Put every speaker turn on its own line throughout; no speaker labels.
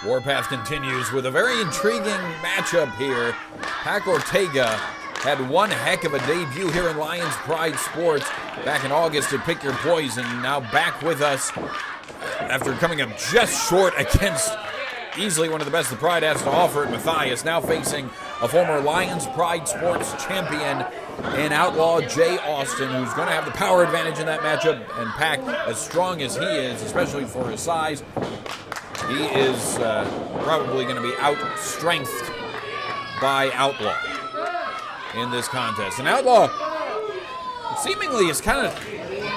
Warpath continues with a very intriguing matchup here. Pac Ortega had one heck of a debut here in Lions Pride Sports back in August at Pick Your Poison. Now back with us after coming up just short against easily one of the best the Pride has to offer at Matthias. Now facing a former Lions Pride Sports champion in Outlaw Jay Austin, who's going to have the power advantage in that matchup. And Pac, as strong as he is, especially for his size, he is probably going to be out-strengthed by Outlaw in this contest. And Outlaw seemingly has kind of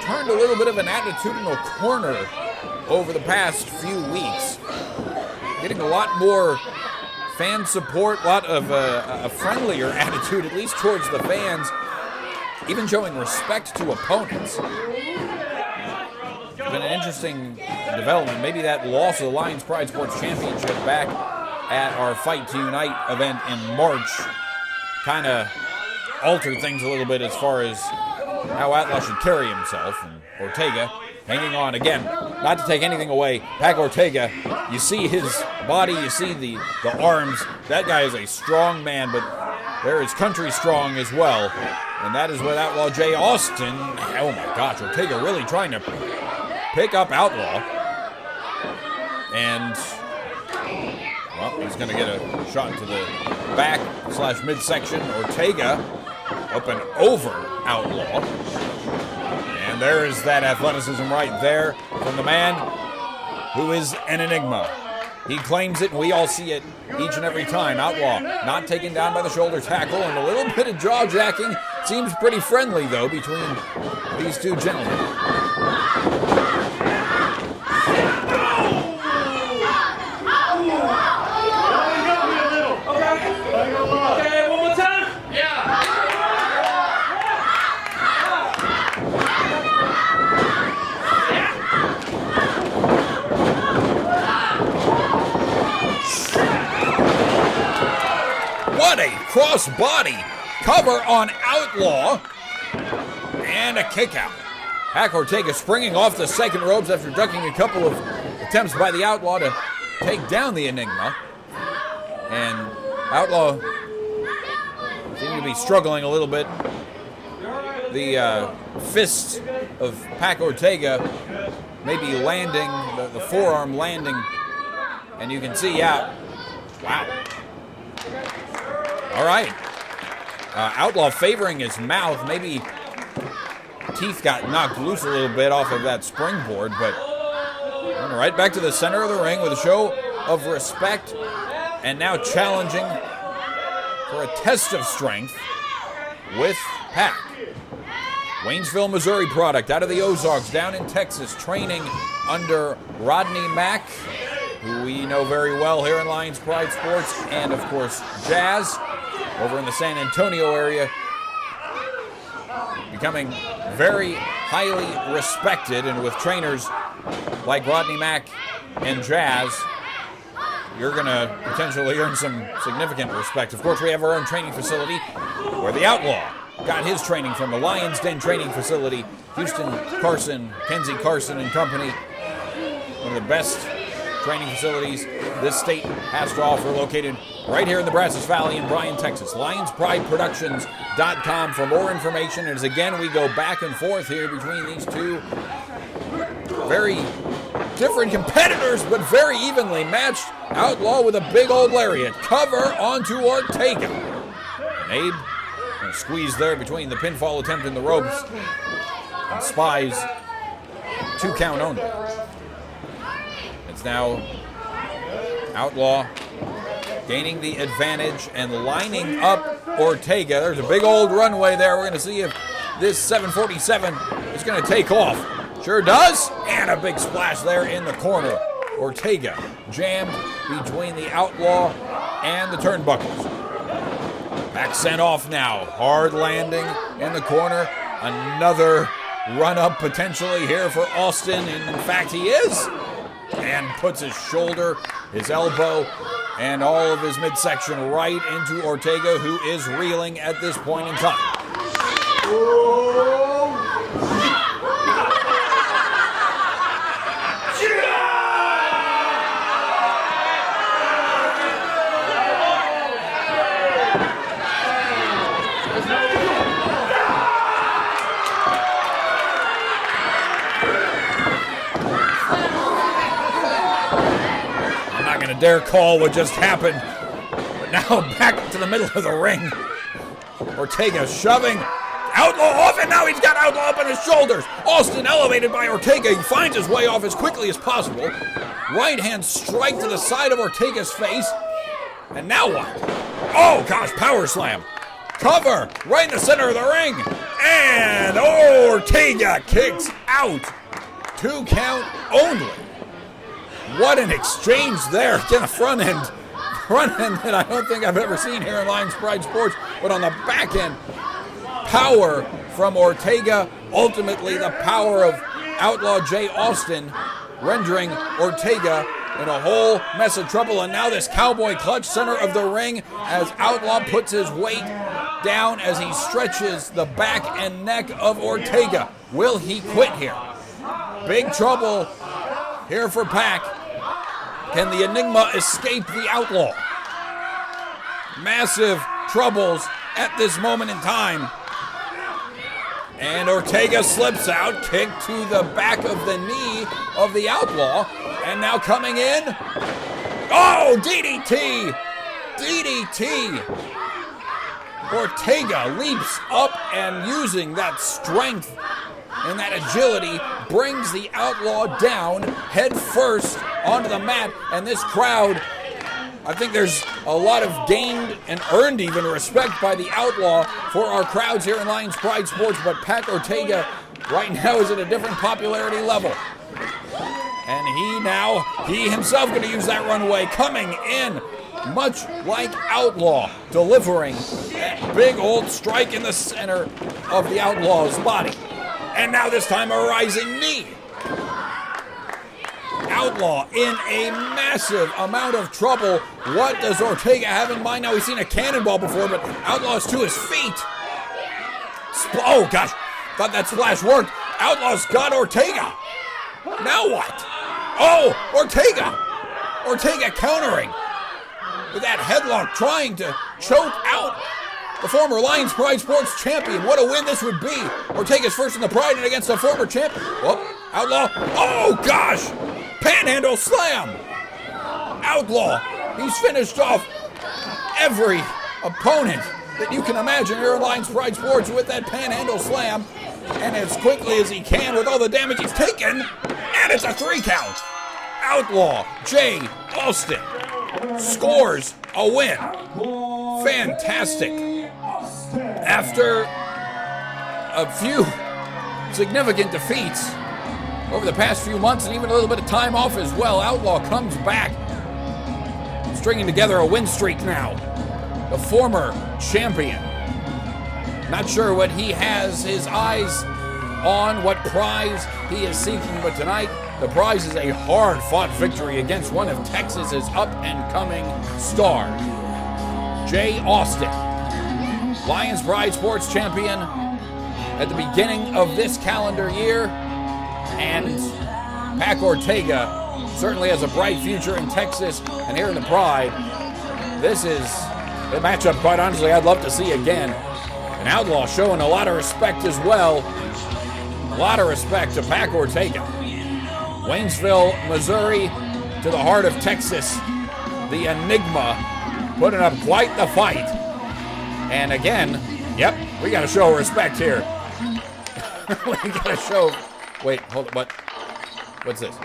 turned a little bit of an attitudinal corner over the past few weeks. Getting a lot more fan support, a lot of a friendlier attitude, at least towards the fans, even showing respect to opponents. It's been an interesting development. Maybe that loss of the Lions Pride Sports Championship back at our Fight to Unite event in March kind of altered things a little bit as far as how Outlaw should carry himself. And Ortega hanging on again, not to take anything away. Pac Ortega, you see his body, you see the arms. That guy is a strong man, but there is country strong as well. And that is what Outlaw Jay Austin, oh my gosh, Ortega really trying to pick up Outlaw. And, well, he's going to get a shot to the back / midsection. Ortega up and over Outlaw. And there is that athleticism right there from the man who is an enigma. He claims it, and we all see it each and every time. Outlaw not taken down by the shoulder tackle, and a little bit of jaw-jacking. Seems pretty friendly, though, between these two gentlemen. What a cross-body cover on Outlaw, and a kick out. Pac Ortega springing off the second ropes after ducking a couple of attempts by the Outlaw to take down the Enigma. And Outlaw seemed to be struggling a little bit. The fist of Pac Ortega maybe landing, the forearm landing, and you can see, wow. All right. Outlaw favoring his mouth. Maybe teeth got knocked loose a little bit off of that springboard, but all right, back to the center of the ring with a show of respect, and now challenging for a test of strength with Pac. Waynesville, Missouri product out of the Ozarks down in Texas, training under Rodney Mack, who we know very well here in Lions Pride Sports, and of course Jazz over in the San Antonio area, becoming very highly respected. And with trainers like Rodney Mack and Jazz, you're going to potentially earn some significant respect. Of course, we have our own training facility where the Outlaw got his training from, the Lions Den training facility. Houston Carson, Kenzie Carson and company, one of the best training facilities this state has to offer, located right here in the Brazos Valley in Bryan, Texas. LionsPrideProductions.com for more information. As again, we go back and forth here between these two very different competitors, but very evenly matched. Outlaw with a big old lariat. Cover onto Ortega. And Abe squeezed there between the pinfall attempt and the ropes. And spies 2 count only. It's now Outlaw gaining the advantage and lining up Ortega. There's a big old runway there. We're going to see if this 747 is going to take off. Sure does. And a big splash there in the corner. Ortega jammed between the Outlaw and the turnbuckles. Back sent off now. Hard landing in the corner. Another run-up potentially here for Austin. And in fact, he is. And puts his shoulder, his elbow, and all of his midsection right into Ortega, who is reeling at this point in time. their call would just happen. But now back to the middle of the ring. Ortega shoving Outlaw off, and now he's got Outlaw up on his shoulders. Austin elevated by Ortega. He finds his way off as quickly as possible. Right hand strike to the side of Ortega's face. And now what? Oh gosh, power slam. Cover right in the center of the ring. And Ortega kicks out. 2 count only. What an exchange there. Again, a front end that I don't think I've ever seen here in Lions Pride Sports. But on the back end, power from Ortega. Ultimately, the power of Outlaw Jay Austin, rendering Ortega in a whole mess of trouble. And now this cowboy clutch center of the ring as Outlaw puts his weight down as he stretches the back and neck of Ortega. Will he quit here? Big trouble here for Pac. Can the Enigma escape the Outlaw? Massive troubles at this moment in time. And Ortega slips out, kick to the back of the knee of the Outlaw. And now coming in. Oh, DDT! DDT! Ortega leaps up and using that strength and that agility brings the Outlaw down head first onto the mat. And this crowd, I think there's a lot of gained and earned even respect by the Outlaw for our crowds here in Lions Pride Sports. But Pac Ortega right now is at a different popularity level. And he himself going to use that runway, coming in much like Outlaw, delivering that big old strike in the center of the Outlaw's body. And now this time a rising knee. Outlaw in a massive amount of trouble. What does Ortega have in mind? Now, we've seen a cannonball before, but Outlaw's to his feet. Oh gosh, thought that splash worked. Outlaw's got Ortega. Now what? Oh, Ortega! Ortega countering with that headlock, trying to choke out the former Lions Pride Sports champion. What a win this would be. Ortega's first in the Pride and against the former champion. Oh, Outlaw. Oh, gosh. Panhandle slam. Outlaw. He's finished off every opponent that you can imagine here in Lions Pride Sports with that panhandle slam. And as quickly as he can with all the damage he's taken. And it's a 3 count. Outlaw Jay Austin scores a win. Fantastic. After a few significant defeats over the past few months and even a little bit of time off as well, Outlaw comes back, stringing together a win streak now. The former champion. Not sure what he has his eyes on, what prize he is seeking, but tonight the prize is a hard-fought victory against one of Texas's up-and-coming stars, Jay Austin. Lions Pride Sports champion at the beginning of this calendar year, and Pac Ortega certainly has a bright future in Texas and here in the Pride. This is a matchup, quite honestly, I'd love to see again. And Outlaw showing a lot of respect as well. A lot of respect to Pac Ortega. Waynesville, Missouri, to the heart of Texas. The Enigma putting up quite the fight. And again, yep, we got to show respect here. We got to show. Wait, hold on. What's this?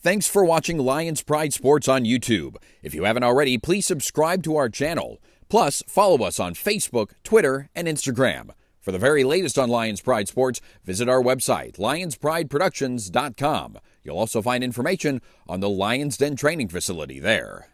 Thanks for watching Lions Pride Sports on YouTube. If you haven't already, please subscribe to our channel. Plus, follow us on Facebook, Twitter, and Instagram. For the very latest on Lions Pride Sports, visit our website, lionsprideproductions.com. You'll also find information on the Lions Den training facility there.